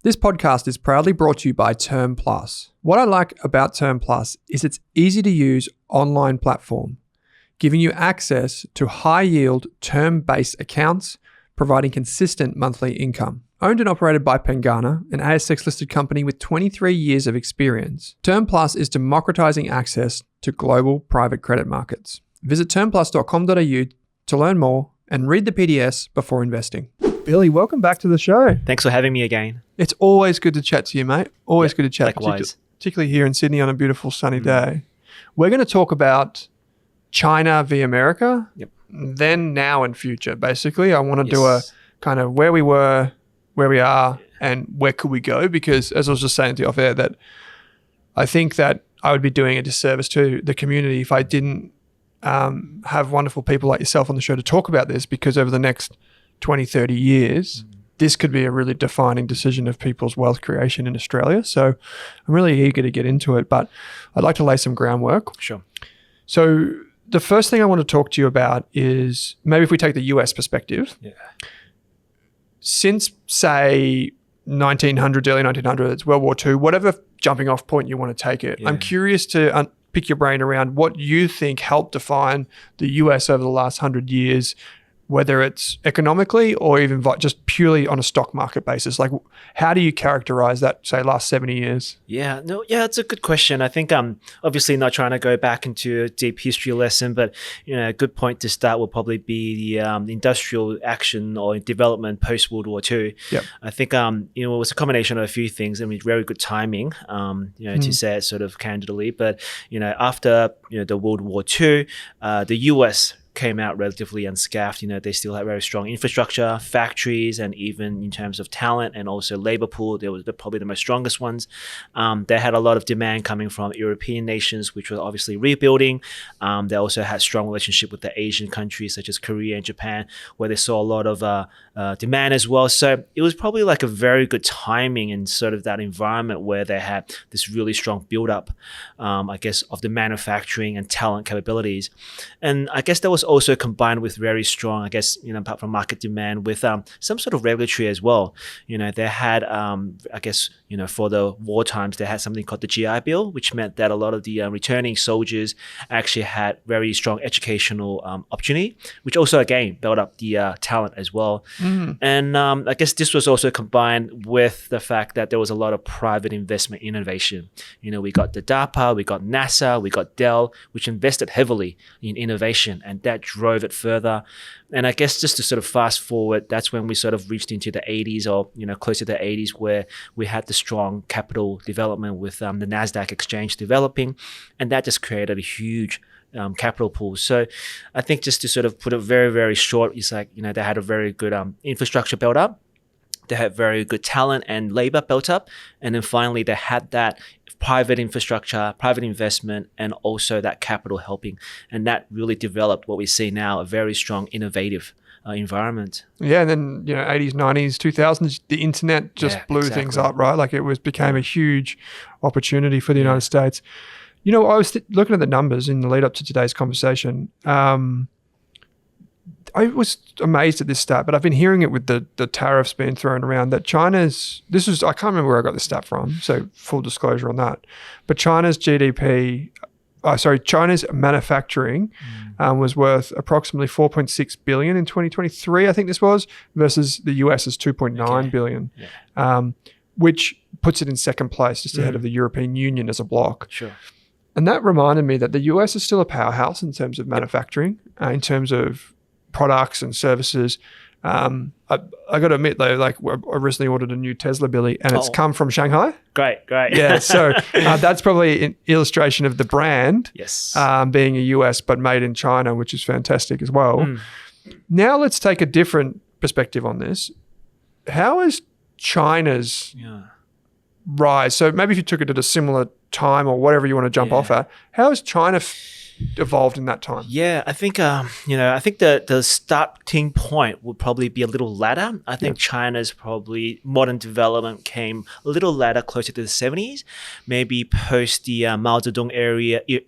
This podcast is proudly brought to you by Term Plus. What I like about Term Plus is its easy to use online platform, giving you access to high-yield term-based accounts, providing consistent monthly income. Owned and operated by Pengana, an ASX-listed company with 23 years of experience, Term Plus is democratizing access to global private credit markets. Visit termplus.com.au to learn more and read the PDS before investing. Billy, welcome back to the show. Thanks for having me again. It's always good to chat to you, mate. Always good to chat. Likewise. Particularly here in Sydney on a beautiful sunny day. We're going to talk about China v. America, then, now, and future. Basically, I want to do a kind of where we were, where we are, and where could we go? Because as I was just saying to you off air, that I think that I would be doing a disservice to the community if I didn't have wonderful people like yourself on the show to talk about this, because over the next 20, 30 years, this could be a really defining decision of people's wealth creation in Australia. So I'm really eager to get into it, but I'd like to lay some groundwork. Sure. So the first thing I want to talk to you about is maybe if we take the US perspective. Yeah. Since, say, 1900, early 1900s, World War II, whatever jumping off point you want to take it, I'm curious to pick your brain around what you think helped define the US over the last 100 years, whether it's economically or even just purely on a stock market basis. Like, how do you characterize that, say, last 70 years? Yeah, it's a good question. I think obviously not trying to go back into a deep history lesson, but a good point to start will probably be the industrial action or development post World War II. Yep. I think it was a combination of a few things. I mean, very good timing, to say it sort of candidly. But after the World War II, the US came out relatively unscathed. They still had very strong infrastructure, factories, and even in terms of talent and also labor pool, they were probably the most strongest ones. They had a lot of demand coming from European nations, which were obviously rebuilding. They also had strong relationship with the Asian countries such as Korea and Japan, where they saw a lot of demand as well. So it was probably like a very good timing in sort of that environment where they had this really strong build-up, I guess, of the manufacturing and talent capabilities. And I guess that was also combined with very strong, I guess, apart from market demand, with some sort of regulatory as well. They had, I guess, for the war times, they had something called the GI Bill, which meant that a lot of the returning soldiers actually had very strong educational opportunity, which also, again, built up the talent as well. And I guess this was also combined with the fact that there was a lot of private investment innovation. We got the DARPA, we got NASA, we got Dell, which invested heavily in innovation, and that drove it further. And I guess just to sort of fast forward, that's when we sort of reached into the 80s or, closer to the 80s, where we had the strong capital development with the NASDAQ exchange developing. And that just created a huge capital pool. So I think just to sort of put it very, very short, it's like, they had a very good infrastructure built up. They had very good talent and labor built up. And then finally, they had that private infrastructure, private investment, and also that capital helping. And that really developed what we see now, a very strong, innovative environment. Yeah, and then, 80s, 90s, 2000s, the internet just blew things up, right? Like it became a huge opportunity for the United States. I was looking at the numbers in the lead up to today's conversation. I was amazed at this stat, but I've been hearing it with the tariffs being thrown around, that I can't remember where I got this stat from, so full disclosure on that. But China's manufacturing was worth approximately 4.6 billion in 2023, I think this was, versus the US's 2.9 billion, which puts it in second place, just ahead of the European Union as a bloc. Sure. And that reminded me that the US is still a powerhouse in terms of manufacturing, in terms of products and services. I got to admit though, like I recently ordered a new Tesla, Billy, and it's come from Shanghai. Great. Yeah, so that's probably an illustration of the brand being a US but made in China, which is fantastic as well. Now let's take a different perspective on this. How is China's rise? So maybe if you took it at a similar time or whatever you want to jump off at, how is China evolved in that time? Yeah, I think I think the starting point would probably be a little later. I think China's probably modern development came a little later, closer to the 70s, maybe post the Mao Zedong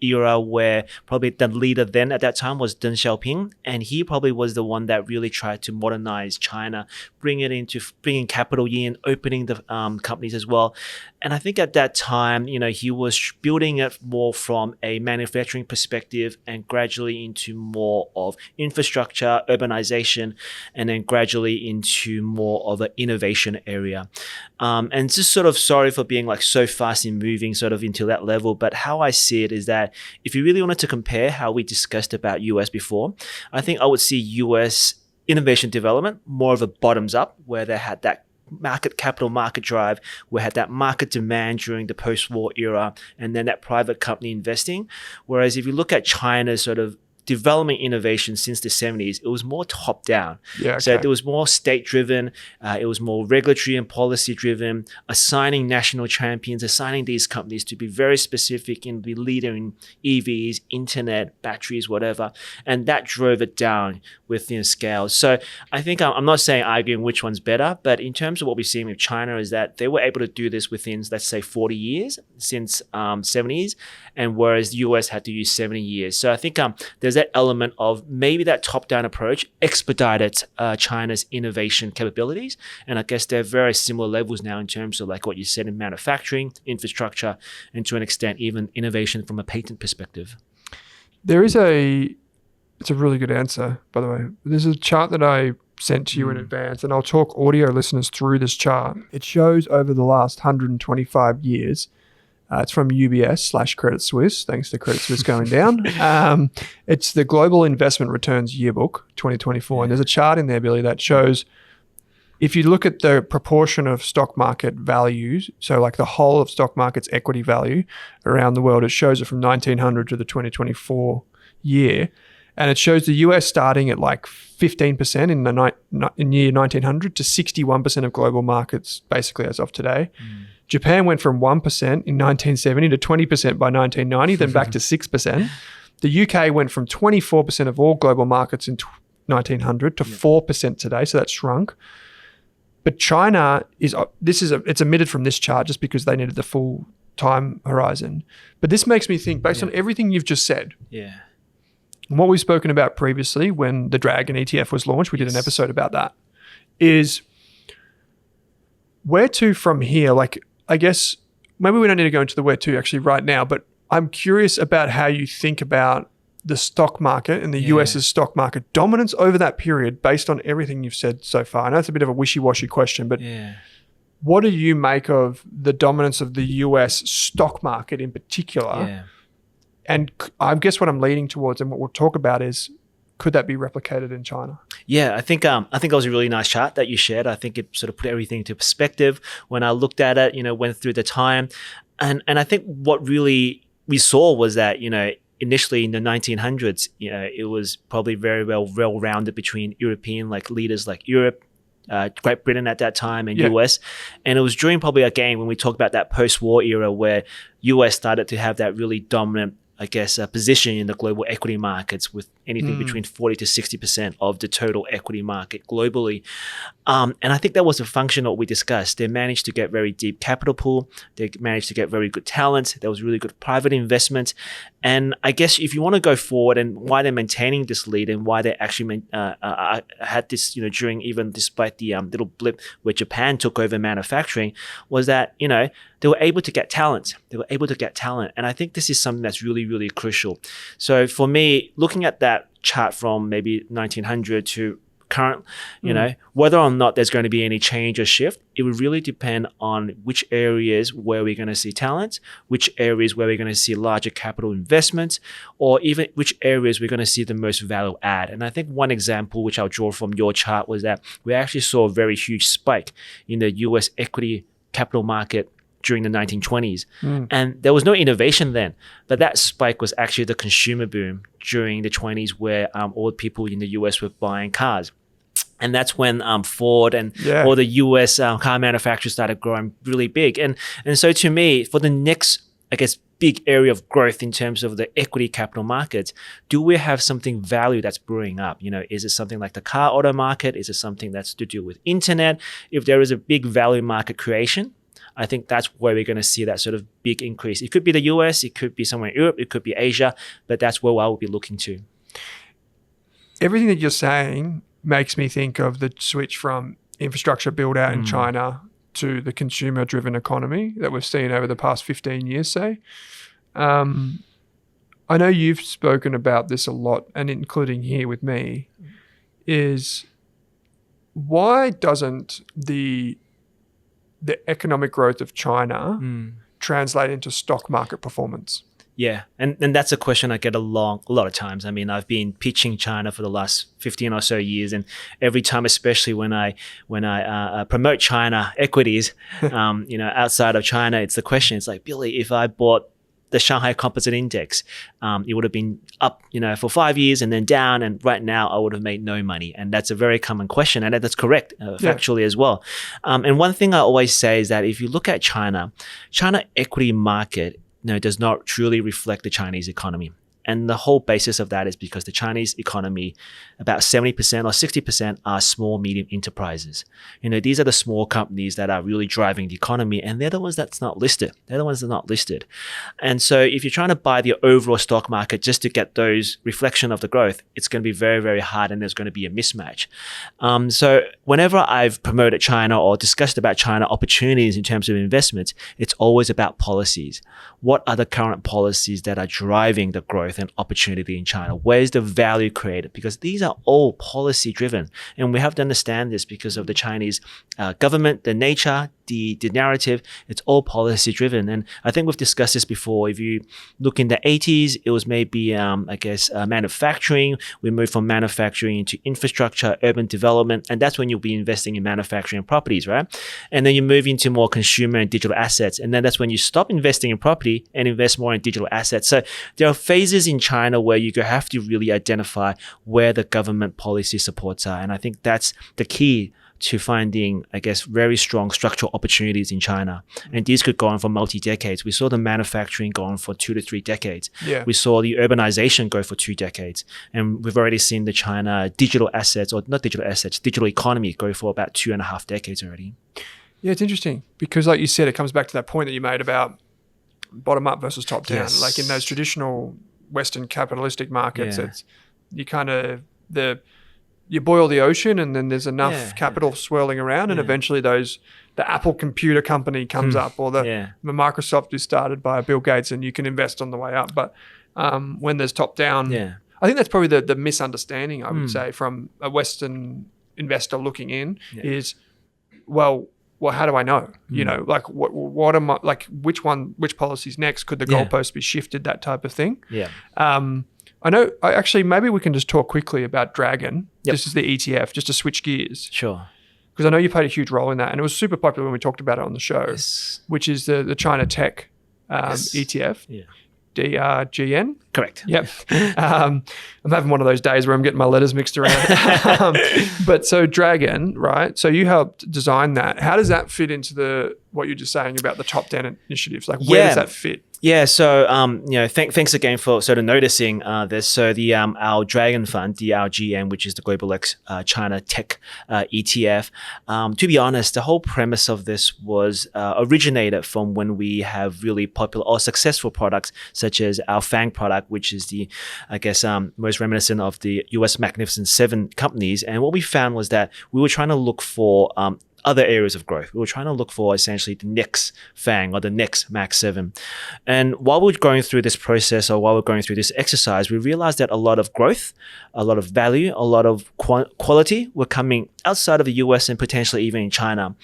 era, where probably the leader then at that time was Deng Xiaoping, and he probably was the one that really tried to modernize China, bringing capital in, opening the companies as well. And I think at that time, he was building it more from a manufacturing perspective and gradually into more of infrastructure, urbanization, and then gradually into more of an innovation area. And just sort of sorry for being like so fast in moving sort of into that level. But how I see it is that if you really wanted to compare how we discussed about US before, I think I would see US innovation development more of a bottoms up, where they had that capital market drive, we had that market demand during the post-war era, and then that private company investing. Whereas if you look at China's sort of development innovation since the 70s, it was more top down. So it was more state driven, it was more regulatory and policy driven, assigning national champions, assigning these companies to be very specific and be leader in EVs, internet, batteries, whatever. And that drove it down within scale. So I think I'm not saying arguing which one's better, but in terms of what we're seeing with China is that they were able to do this within, let's say, 40 years since 70s, and whereas the US had to use 70 years. So I think there's that element of maybe that top-down approach expedited China's innovation capabilities. And I guess they're very similar levels now in terms of like what you said in manufacturing, infrastructure, and to an extent, even innovation from a patent perspective. It's a really good answer, by the way. There's a chart that I sent to you in advance, and I'll talk audio listeners through this chart. It shows over the last 125 years. It's from UBS/Credit Suisse, thanks to Credit Suisse going down. It's the Global Investment Returns Yearbook 2024. And there's a chart in there, Billy, that shows if you look at the proportion of stock market values, so like the whole of stock market's equity value around the world, it shows it from 1900 to the 2024 year. And it shows the US starting at like 15% in year 1900 to 61% of global markets basically as of today. Japan went from 1% in 1970 to 20% by 1990, then back to 6%. The UK went from 24% of all global markets in 1900 to 4% today, so that's shrunk. But China it's omitted from this chart just because they needed the full time horizon. But this makes me think, based on everything you've just said, and what we've spoken about previously when the Dragon ETF was launched, we did an episode about that, is where to from here? Like, I guess maybe we don't need to go into the where to actually right now, but I'm curious about how you think about the stock market and the US's stock market dominance over that period based on everything you've said so far. I know it's a bit of a wishy-washy question, but what do you make of the dominance of the US stock market in particular? And I guess what I'm leading towards and what we'll talk about is, could that be replicated in China? Yeah, I think that was a really nice chart that you shared. I think it sort of put everything into perspective. When I looked at it, went through the time. And I think what really we saw was that, initially in the 1900s, it was probably very well-rounded between European leaders like Europe, Great Britain at that time, and US. And it was during probably, again, when we talk about that post-war era where US started to have that really dominant, I guess, position in the global equity markets with anything between 40 to 60% of the total equity market globally. And I think that was a function of what we discussed. They managed to get very deep capital pool. They managed to get very good talent. There was really good private investment. And I guess if you want to go forward and why they're maintaining this lead and why they actually had this, during even despite the little blip where Japan took over manufacturing, was that, they were able to get talent. And I think this is something that's really, really crucial. So for me, looking at that chart from maybe 1900 to current, whether or not there's going to be any change or shift, it would really depend on which areas where we're going to see talent, which areas where we're going to see larger capital investments, or even which areas we're going to see the most value add. And I think one example, which I'll draw from your chart, was that we actually saw a very huge spike in the US equity capital market during the 1920s. And there was no innovation then, but that spike was actually the consumer boom during the 20s where all the people in the US were buying cars. And that's when Ford and all the US car manufacturers started growing really big. And so to me, for the next I guess, big area of growth in terms of the equity capital markets, do we have something value that's brewing up? Is it something like the car auto market? Is it something that's to do with internet? If there is a big value market creation, I think that's where we're going to see that sort of big increase. It could be the US, it could be somewhere in Europe, it could be Asia, but that's where I will be looking to. Everything that you're saying makes me think of the switch from infrastructure build out in China to the consumer-driven economy that we've seen over the past 15 years, say. I know you've spoken about this a lot, and including here with me, is why doesn't the economic growth of China translate into stock market performance? Yeah, and that's a question I get a lot of times. I mean, I've been pitching China for the last 15 or so years, and every time, especially when I promote China equities, outside of China, it's the question. It's like, Billy, if I bought the Shanghai Composite Index, it would have been up, for 5 years and then down, and right now I would have made no money. And that's a very common question, and that's correct factually as well. And one thing I always say is that if you look at China equity market does not truly reflect the Chinese economy. And the whole basis of that is because the Chinese economy, about 70% or 60% are small, medium enterprises. These are the small companies that are really driving the economy, and they're the ones that's not listed. They're the ones that are not listed. And so if you're trying to buy the overall stock market just to get those reflection of the growth, it's going to be very, very hard, and there's going to be a mismatch. So whenever I've promoted China or discussed about China opportunities in terms of investments, it's always about policies. What are the current policies that are driving the growth and opportunity in China? Where's the value created? Because these are all policy driven, and we have to understand this because of the Chinese government, the nature, the narrative. It's all policy driven. And I think we've discussed this before. If you look in the 80s, it was maybe manufacturing. We moved from manufacturing into infrastructure, urban development, and that's when you'll be investing in manufacturing properties, right? And then you move into more consumer and digital assets, and then that's when you stop investing in property and invest more in digital assets. So there are phases in China where you have to really identify where the government policy supports are. And I think that's the key to finding, very strong structural opportunities in China. And these could go on for multi-decades. We saw the manufacturing go on for 2 to 3 decades. Yeah. We saw the urbanization go for 2 decades. And we've already seen the China digital economy go for about 2.5 decades already. Yeah, it's interesting because like you said, it comes back to that point that you made about bottom up versus top down. Yes. Like in those traditional Western capitalistic markets, it's you boil the ocean and then there's enough capital swirling around and eventually the Apple computer company comes up or the Microsoft is started by Bill Gates and you can invest on the way up. But when there's top down, I think that's probably the misunderstanding, I would say, from a Western investor looking in is, well, how do I know? What am I, which policy's next? Could the goalpost be shifted? That type of thing. Yeah. I know, maybe we can just talk quickly about Dragon. Yep. This is the ETF, just to switch gears. Sure. Because I know you played a huge role in that, and it was super popular when we talked about it on the show, which is the China Tech ETF. Yeah. DRGN? Correct. Yep. I'm having one of those days where I'm getting my letters mixed around. But so Dragon, right? So you helped design that. How does that fit into what you're just saying about the top-down initiatives? Like where does that fit? Yeah, so thanks again for sort of noticing this. So the our Dragon Fund, DRGN, which is the Global X China Tech ETF. To be honest, the whole premise of this was originated from when we have really popular or successful products such as our FANG product, which is the most reminiscent of the US Magnificent Seven companies. And what we found was that we were trying to look for other areas of growth. We were trying to look for essentially the next FANG or the next Mag 7. And while we're going through this process or while we're going through this exercise, we realized that a lot of growth, a lot of value, a lot of quality were coming outside of the US and potentially even in China.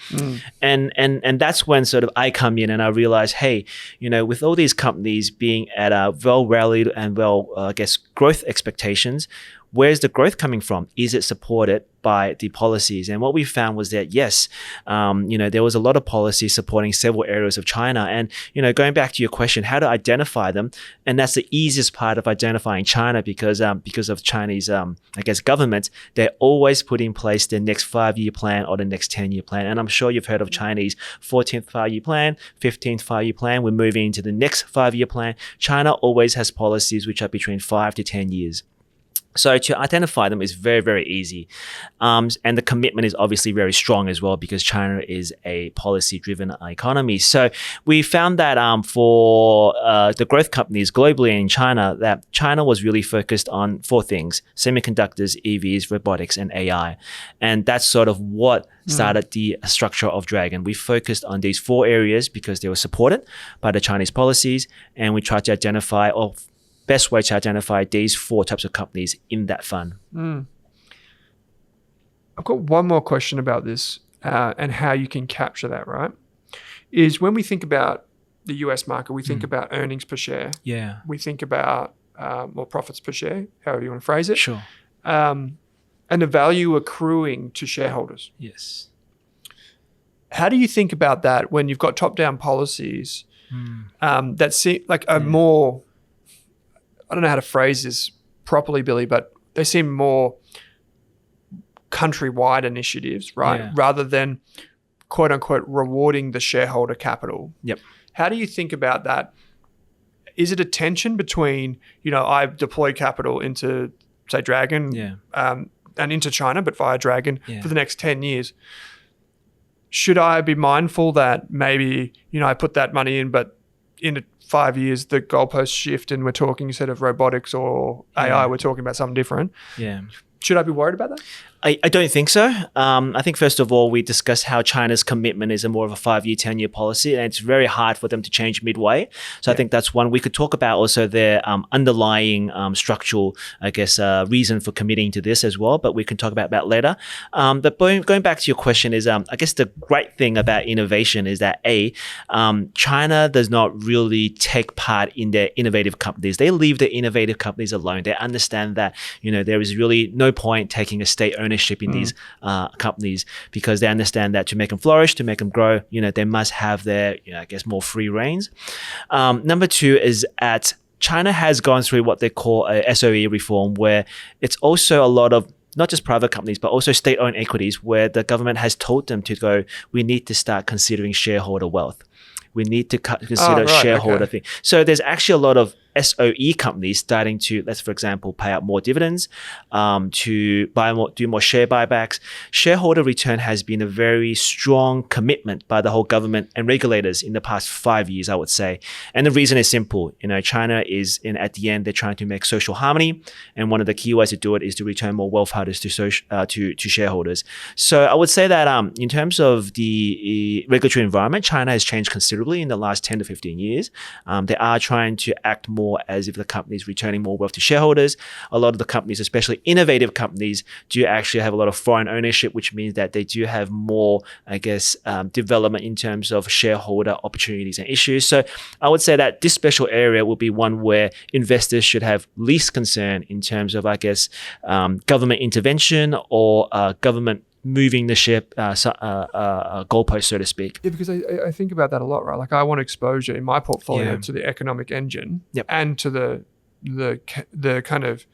And that's when sort of I come in and I realize, hey, with all these companies being at a well-rallied and growth expectations, where's the growth coming from? Is it supported by the policies? And what we found was that yes, there was a lot of policy supporting several areas of China. And going back to your question, how to identify them, and that's the easiest part of identifying China because of Chinese government, they always put in place their next 5-year plan or the next 10-year plan. And I'm sure you've heard of Chinese 14th 5-year plan, 15th 5-year plan. We're moving into the next 5-year plan. China always has policies which are between 5 to 10 years. So to identify them is very, very easy. And the commitment is obviously very strong as well because China is a policy-driven economy. So we found that for the growth companies globally in China, that China was really focused on 4 things: semiconductors, EVs, robotics, and AI. And that's sort of what started the structure of Dragon. We focused on these 4 areas because they were supported by the Chinese policies, and we tried to identify best way to identify these 4 types of companies in that fund. I've got one more question about this and how you can capture that, right? Is when we think about the US market, we think about earnings per share. Yeah. We think about profits per share, however you want to phrase it. Sure. And the value accruing to shareholders. Yes. How do you think about that when you've got top-down policies that seem like a more... I don't know how to phrase this properly, Billy, but they seem more countrywide initiatives, right? Yeah. Rather than quote unquote rewarding the shareholder capital. Yep. How do you think about that? Is it a tension between, I deploy capital into, say, Dragon and into China, but via Dragon for the next 10 years? Should I be mindful that maybe, I put that money in, but in 5 years, the goalposts shift and we're talking, instead of robotics or AI, we're talking about something different. Yeah. Should I be worried about that? I don't think so. I think first of all, we discussed how China's commitment is more of a 5-year, 10-year policy, and it's very hard for them to change midway. So I think that's one. We could talk about also their underlying structural, reason for committing to this as well, but we can talk about that later. But going back to your question is, I guess the great thing about innovation is that China does not really take part in their innovative companies. They leave the innovative companies alone. They understand that, there is really no point taking a state ownership in these companies because they understand that to make them flourish, to make them grow, they must have their, more free reins. Number 2 is China has gone through what they call a SOE reform, where it's also a lot of not just private companies, but also state-owned equities where the government has told them to go, we need to start considering shareholder wealth. We need to consider shareholder thing. So there's actually a lot of SOE companies starting to, let's for example, pay out more dividends, to do more share buybacks. Shareholder return has been a very strong commitment by the whole government and regulators in the past 5 years, I would say. And the reason is simple. China is at the end, they're trying to make social harmony, and one of the key ways to do it is to return more wealth harvest to shareholders. So I would say that in terms of the regulatory environment, China has changed considerably in the last 10 to 15 years. They are trying to act more as if the company is returning more wealth to shareholders. A lot of the companies, especially innovative companies, do actually have a lot of foreign ownership, which means that they do have more, development in terms of shareholder opportunities and issues. So I would say that this special area will be one where investors should have least concern in terms of, government intervention or government moving the ship goalpost, so to speak. Yeah, because I think about that a lot, right? Like I want exposure in my portfolio to the economic engine and to the kind of,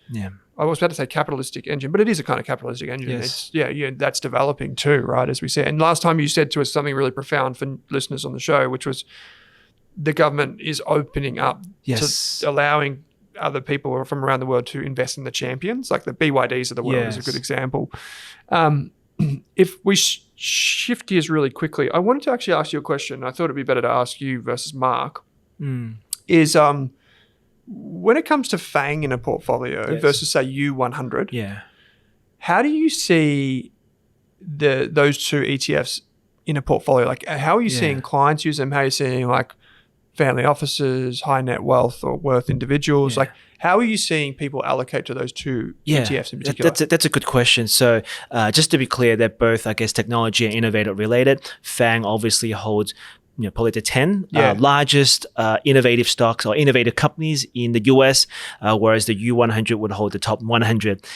I was about to say capitalistic engine, but it is a kind of capitalistic engine. Yes. It's, that's developing too, right? As we said. And last time you said to us something really profound for listeners on the show, which was the government is opening up to allowing other people from around the world to invest in the champions, like the BYDs of the world is a good example. If we shift gears really quickly, I wanted to actually ask you a question. I thought it'd be better to ask you versus Mark. Is when it comes to FANG in a portfolio versus say U100, how do you see those 2 ETFs in a portfolio? Like how are you seeing clients use them? How are you seeing family offices, high net wealth or worth individuals? Like how are you seeing people allocate to those 2 ETFs in particular? That's a good question. So just to be clear, they're both, technology and innovator related. FANG obviously holds probably the 10 largest innovative stocks or innovative companies in the US, whereas the U100 would hold the top 100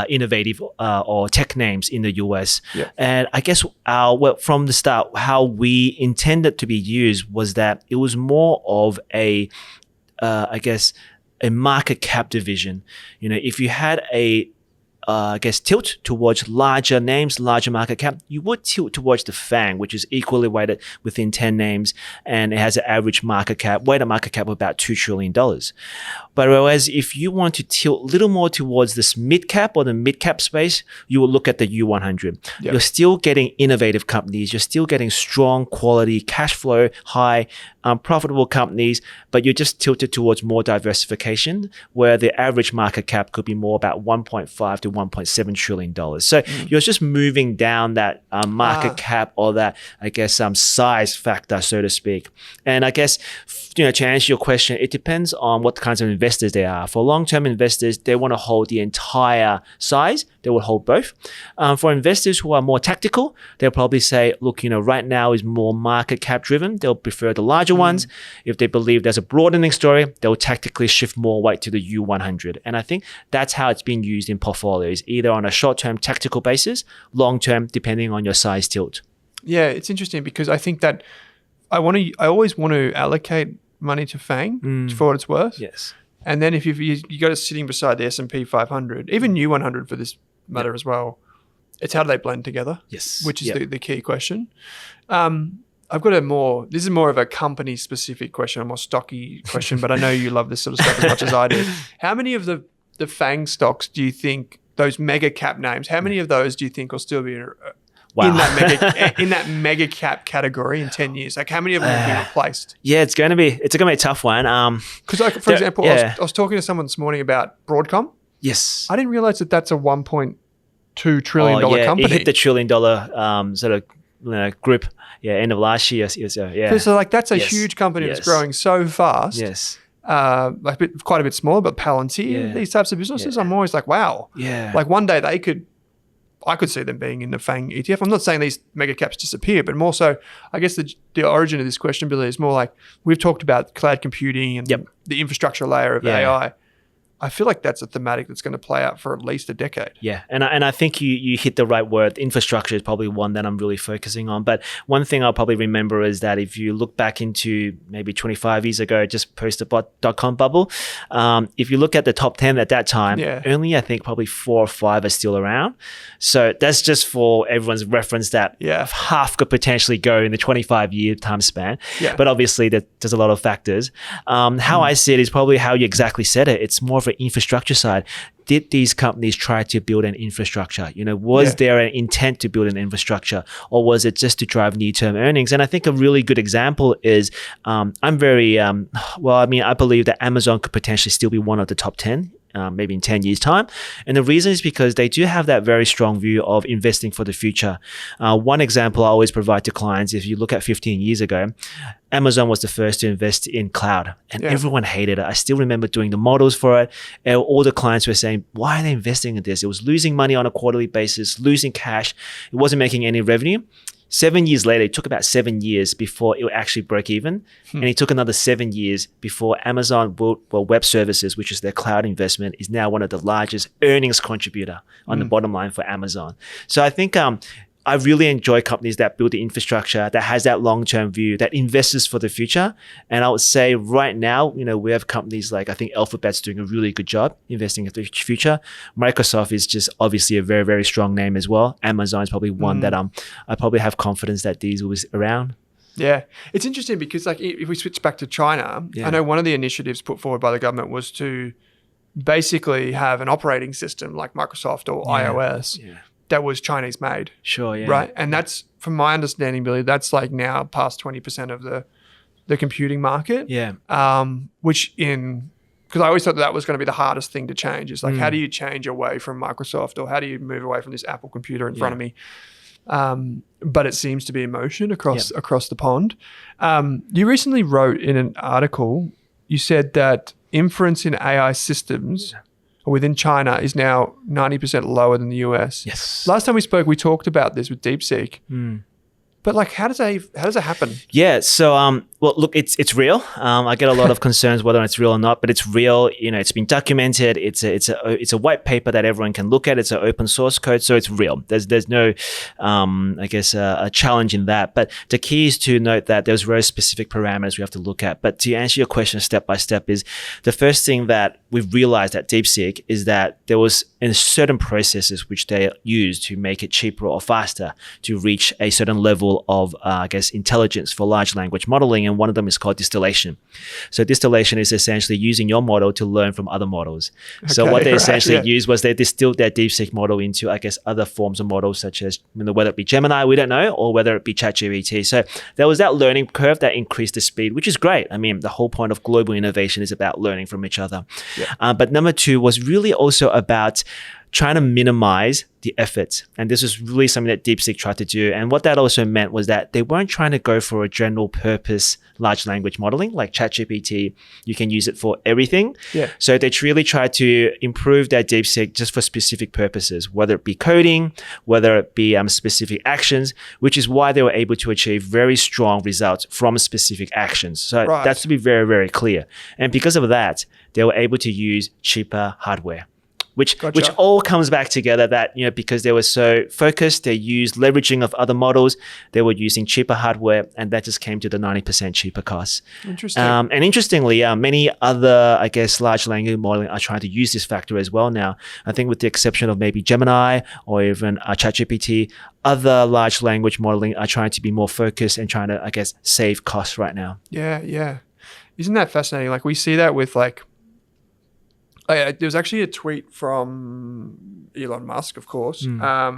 innovative or tech names in the US. Yeah. And I guess from the start, how we intended to be used was that it was more of a market cap division. If you had a tilt towards larger names, larger market cap, you would tilt towards the FANG, which is equally weighted within 10 names, and it has an average weighted market cap of about $2 trillion. But whereas if you want to tilt a little more towards this mid-cap or the mid-cap space, you will look at the U100. Yep. You're still getting innovative companies. You're still getting strong quality, cash flow, high, profitable companies, but you're just tilted towards more diversification, where the average market cap could be more about $1.5 to $1.7 trillion. So you're just moving down that market cap or that, size factor, so to speak. And I guess, to answer your question, it depends on what kinds of investors they are. For long-term investors, they want to hold the entire size. They will hold both. For investors who are more tactical, they'll probably say, look, right now is more market cap driven. They'll prefer the larger ones. If they believe there's a broadening story, they'll tactically shift more weight to the U100. And I think that's how it's being used in portfolios, either on a short-term tactical basis, long-term, depending on your size tilt. Yeah, it's interesting because I think that I always want to allocate money to FANG for what it's worth. Yes. And then if you got it sitting beside the S&P 500, even U100 for this matter as well, it's how do they blend together? Yes. Which is the key question. I've got this is more of a company specific question, a more stocky question, but I know you love this sort of stuff as much as I do. How many of the FANG stocks do you think, those mega cap names, how many of those do you think will still be in that mega cap category in 10 years? Like, how many of them will be replaced? Yeah, it's going to be a tough one. Because, for example, I was talking to someone this morning about Broadcom. Yes. I didn't realize that that's a $1.2 trillion company. It hit the $1 trillion sort of group. Yeah, end of last year. So that's a huge company that's growing so fast. Yes. Quite a bit smaller, but Palantir, these types of businesses, I'm always like, wow. Yeah. Like one day I could see them being in the FANG ETF. I'm not saying these mega caps disappear, but more so, I guess the origin of this question, Billy, is more like we've talked about cloud computing and the infrastructure layer of AI. I feel like that's a thematic that's going to play out for at least a decade. Yeah, and I think you hit the right word. Infrastructure is probably one that I'm really focusing on. But one thing I'll probably remember is that if you look back into maybe 25 years ago, just post the .com bubble, if you look at the top 10 at that time, only I think probably 4 or 5 are still around. So that's just for everyone's reference that half could potentially go in the 25-year time span. Yeah. But obviously there's a lot of factors. How I see it is probably how you exactly said it. It's more of an infrastructure side. Did these companies try to build an infrastructure? Was there an intent to build an infrastructure, or was it just to drive near-term earnings? And I think a really good example is I believe that Amazon could potentially still be one of the top 10. Maybe in 10 years' time. And the reason is because they do have that very strong view of investing for the future. One example I always provide to clients, if you look at 15 years ago, Amazon was the first to invest in cloud, and everyone hated it. I still remember doing the models for it, and all the clients were saying, why are they investing in this? It was losing money on a quarterly basis, losing cash. It wasn't making any revenue. 7 years later, it took about 7 years before it actually broke even. And it took another 7 years before Amazon Web Services, which is their cloud investment, is now one of the largest earnings contributor on the bottom line for Amazon. So I think I really enjoy companies that build the infrastructure, that has that long-term view, that invests for the future. And I would say right now, we have companies like, I think Alphabet's doing a really good job investing in the future. Microsoft is just obviously a very, very strong name as well. Amazon is probably one that I probably have confidence that these will be around. Yeah. It's interesting because if we switch back to China, I know one of the initiatives put forward by the government was to basically have an operating system like Microsoft or iOS that was Chinese made. Sure, yeah. Right. And that's, from my understanding, Billy, that's like now past 20% of the computing market. Yeah. Because I always thought that was going to be the hardest thing to change. Is like, how do you change away from Microsoft, or how do you move away from this Apple computer in front of me? But it seems to be in motion across the pond. You recently wrote in an article, you said that inference in AI systems within China is now 90% lower than the US. Yes. Last time we spoke, we talked about this with DeepSeek. But like, how does that happen? Yeah. So, well, look, it's real. I get a lot of concerns whether it's real or not, but it's real. It's been documented. It's a white paper that everyone can look at. It's an open source code, so it's real. There's no, I guess, a challenge in that. But the key is to note that there's very specific parameters we have to look at. But to answer your question step by step, is the first thing that we've realized at DeepSeek is that there was in certain processes which they used to make it cheaper or faster to reach a certain level of, I guess, intelligence for large language modeling. And one of them is called distillation. So distillation is essentially using your model to learn from other models. So what they essentially used was they distilled their DeepSeek model into, I guess, other forms of models, such as whether it be Gemini, we don't know, or whether it be ChatGPT. So there was that learning curve that increased the speed, which is great. I mean, the whole point of global innovation is about learning from each other. Yeah. But number two was really also about trying to minimize the effort. And this is really something that DeepSeek tried to do. And what that also meant was that they weren't trying to go for a general purpose large language modeling like ChatGPT. You can use it for everything. Yeah. So they really tried to improve their DeepSeek just for specific purposes, whether it be coding, whether it be specific actions, which is why they were able to achieve very strong results from specific actions. So that's to be very, very clear. And because of that, they were able to use cheaper hardware. Which all comes back together that, because they were so focused, they used leveraging of other models, they were using cheaper hardware, and that just came to the 90% cheaper costs. Interesting. And interestingly, many other, I guess, large language modeling are trying to use this factor as well now. I think with the exception of maybe Gemini or even ChatGPT, other large language modeling are trying to be more focused and trying to, I guess, save costs right now. Yeah. Isn't that fascinating? Like we see that with like, there was actually a tweet from Elon Musk, of course. I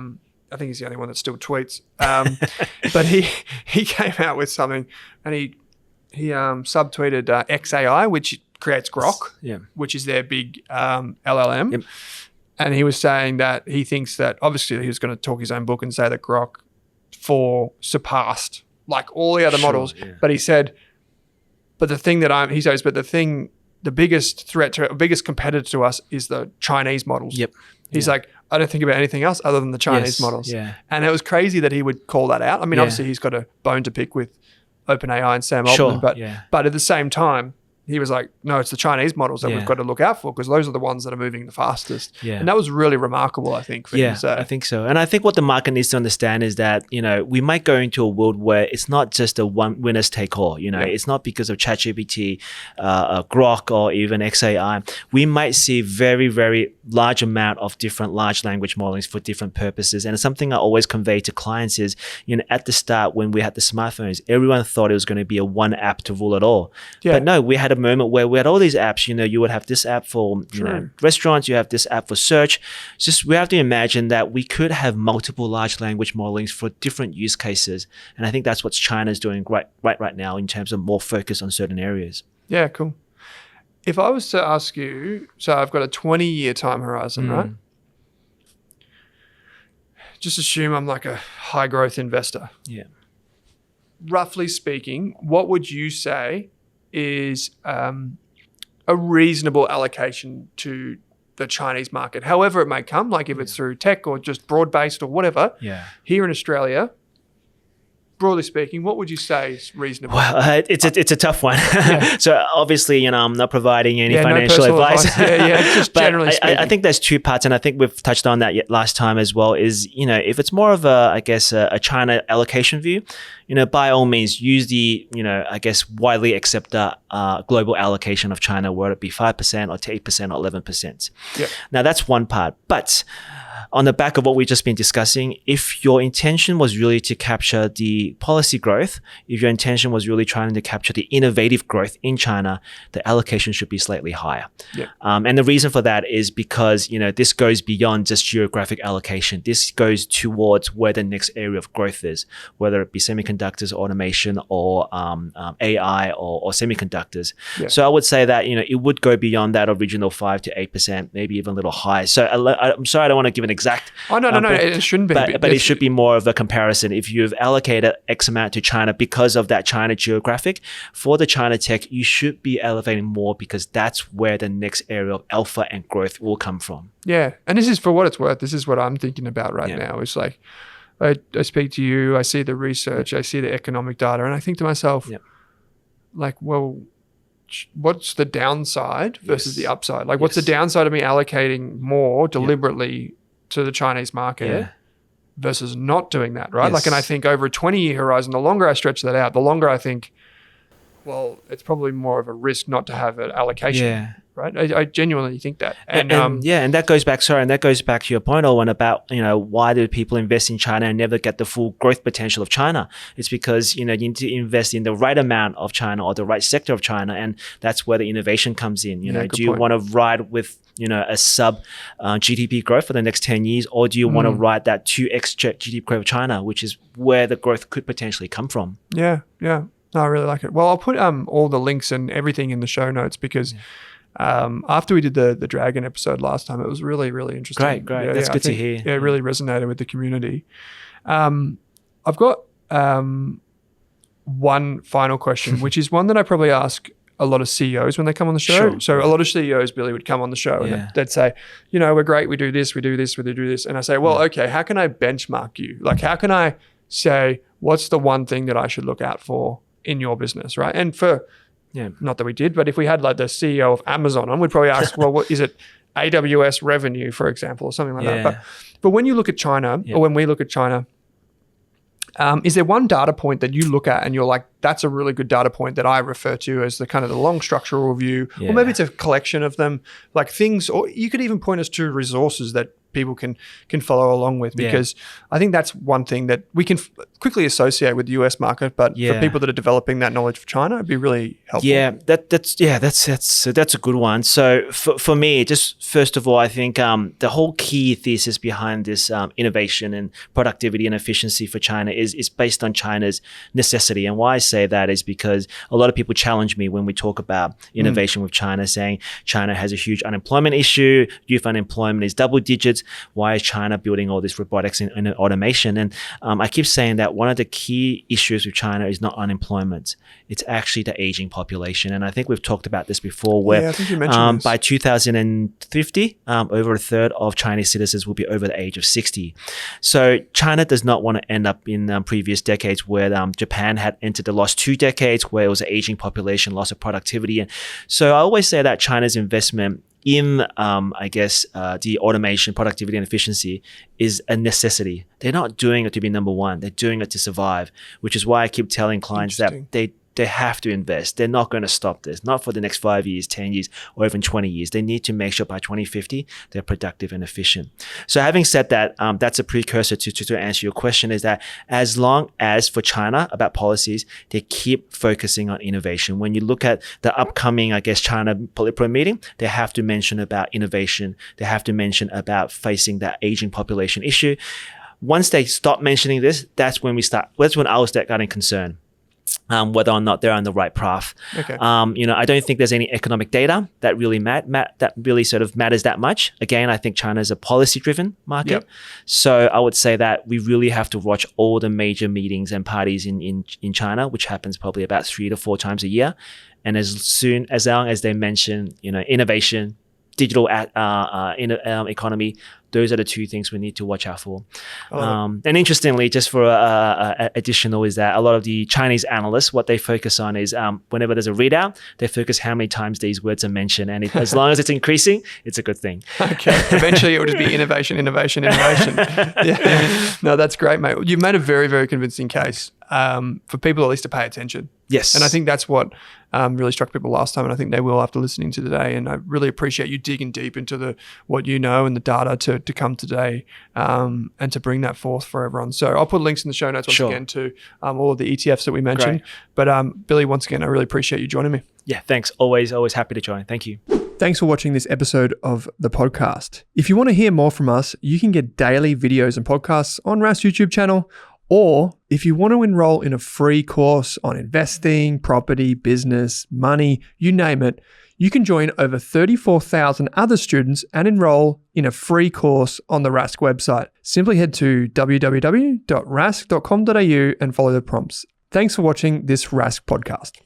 think he's the only one that still tweets. But he came out with something, and he subtweeted XAI, which creates Grok, which is their big LLM. Yep. And he was saying that he thinks that obviously he was going to talk his own book and say that Grok 4 surpassed like all the other models. Yeah. But he said, the biggest biggest competitor to us is the Chinese models. Yep. He's like, I don't think about anything else other than the Chinese models. Yeah. And it was crazy that he would call that out. I mean, obviously he's got a bone to pick with OpenAI and Sam Altman, but at the same time, he was like, no, it's the Chinese models that we've got to look out for because those are the ones that are moving the fastest. Yeah. And that was really remarkable, I think, for him to say. I think so. And I think what the market needs to understand is that, we might go into a world where it's not just a one winners take all, it's not because of ChatGPT, Grok, or even XAI. We might see very, very large amount of different large language models for different purposes. And something I always convey to clients is, at the start when we had the smartphones, everyone thought it was going to be a one app to rule it all. Yeah. But no, we had a moment where we had all these apps. You would have this app for restaurants, you have this app for search. Just we have to imagine that we could have multiple large language modelings for different use cases, and I think that's what China's doing right now in terms of more focus on certain areas. Yeah, cool. If I was to ask you, so I've got a 20-year time horizon, right? Just assume I'm like a high growth investor. Yeah. Roughly speaking, what would you say is a reasonable allocation to the Chinese market, however it may come, like if it's through tech or just broad-based or whatever. Yeah. Here in Australia, broadly speaking, what would you say is reasonable? Well, it's a tough one. So obviously, I'm not providing any financial advice. Just generally speaking. I think there's two parts, and I think we've touched on that last time as well, is, if it's more of a China allocation view, by all means, use the, widely accepted global allocation of China, whether it be 5% or 8% or 11%. Yep. Now, that's one part. But on the back of what we've just been discussing, if your intention was really to capture the policy growth, if your intention was really trying to capture the innovative growth in China, the allocation should be slightly higher. Yep. And the reason for that is because, this goes beyond just geographic allocation. This goes towards where the next area of growth is, whether it be semiconductors, automation, or AI or semiconductors. Yep. So I would say that, it would go beyond that original 5 to 8%, maybe even a little higher. So I'm sorry, I don't want to give an exact. No, it shouldn't be. But it should be more of a comparison. If you've allocated X amount to China because of that China geographic, for the China tech, you should be elevating more because that's where the next area of alpha and growth will come from. Yeah. And this is for what it's worth. This is what I'm thinking about right now. It's like, I speak to you, I see the research, I see the economic data, and I think to myself, like, well, what's the downside versus the upside? Like, what's the downside of me allocating more deliberately to the Chinese market versus not doing that, right? Like, and I think over a 20-year horizon, the longer I stretch that out, the longer I think, well, it's probably more of a risk not to have an allocation, right? I genuinely think that. And that goes back, to your point, Owen, about, why do people invest in China and never get the full growth potential of China? It's because, you need to invest in the right amount of China or the right sector of China. And that's where the innovation comes in. Do you want to ride with, a sub GDP growth for the next 10 years, or do you want to ride that 2x GDP growth of China, which is where the growth could potentially come from? Yeah. No, I really like it. Well, I'll put all the links and everything in the show notes because after we did the Dragon episode last time, it was really, really interesting. Great. That's good to hear. Yeah, it really resonated with the community. I've got one final question, which is one that I probably ask a lot of CEOs when they come on the show. Sure. So a lot of CEOs, Billy, would come on the show and they'd say, we're great, we do this, we do this, we do this. And I say, well, okay, how can I benchmark you? Like, how can I say, what's the one thing that I should look out for in your business, right? And not that we did, but if we had like the CEO of Amazon on, we'd probably ask, well, what is it? AWS revenue, for example, or something like that. But when you look at China, or when we look at China, is there one data point that you look at and you're like, that's a really good data point that I refer to as the kind of the long structural review, or maybe it's a collection of them, like things, or you could even point us to resources that people can follow along with, because I think that's one thing that we can quickly associate with the US market, but for people that are developing that knowledge for China, it'd be really helpful. That's a good one. So for me, just first of all, I think the whole key thesis behind this innovation and productivity and efficiency for China is based on China's necessity. And why I say that is because a lot of people challenge me when we talk about innovation with China, saying China has a huge unemployment issue, youth unemployment is double digits. Why is China building all this robotics and automation? And I keep saying that one of the key issues with China is not unemployment. It's actually the aging population. And I think we've talked about this before, where I think you mentioned this. By 2050, over a third of Chinese citizens will be over the age of 60. So China does not want to end up in previous decades where Japan had entered the last 2 decades, where it was an aging population, loss of productivity. And so I always say that China's investment in, the automation, productivity, and efficiency is a necessity. They're not doing it to be number one. They're doing it to survive, which is why I keep telling clients that they have to invest. They're not going to stop this, not for the next 5 years, 10 years, or even 20 years. They need to make sure by 2050, they're productive and efficient. So having said that, that's a precursor to answer your question, is that as long as for China about policies, they keep focusing on innovation. When you look at the upcoming, China Politburo meeting, they have to mention about innovation. They have to mention about facing that aging population issue. Once they stop mentioning this, that's when I will start getting concerned. Whether or not they're on the right path. Okay. I don't think there's any economic data that really sort of matters that much. Again, I think China is a policy-driven market. Yep. So I would say that we really have to watch all the major meetings and parties in China, which happens probably about 3 to 4 times a year. And as long as they mention, innovation, digital economy, those are the 2 things we need to watch out for. And interestingly, just for additional, is that a lot of the Chinese analysts, what they focus on is whenever there's a readout, they focus how many times these words are mentioned. And as long as it's increasing, it's a good thing. Okay. Eventually, it will just be innovation. Yeah. No, that's great, mate. You've made a very, very convincing case for people at least to pay attention. Yes. And I think that's what really struck people last time, and I think they will after listening to today. And I really appreciate you digging deep into what you know and the data to come today and to bring that forth for everyone. So I'll put links in the show notes once again to all of the ETFs that we mentioned. Great. But Billy, once again, I really appreciate you joining me. Yeah, thanks. Always happy to join. Thank you. Thanks for watching this episode of the podcast. If you want to hear more from us, you can get daily videos and podcasts on Rask's YouTube channel. Or if you want to enroll in a free course on investing, property, business, money, you name it, you can join over 34,000 other students and enroll in a free course on the Rask website. Simply head to www.rask.com.au and follow the prompts. Thanks for watching this Rask podcast.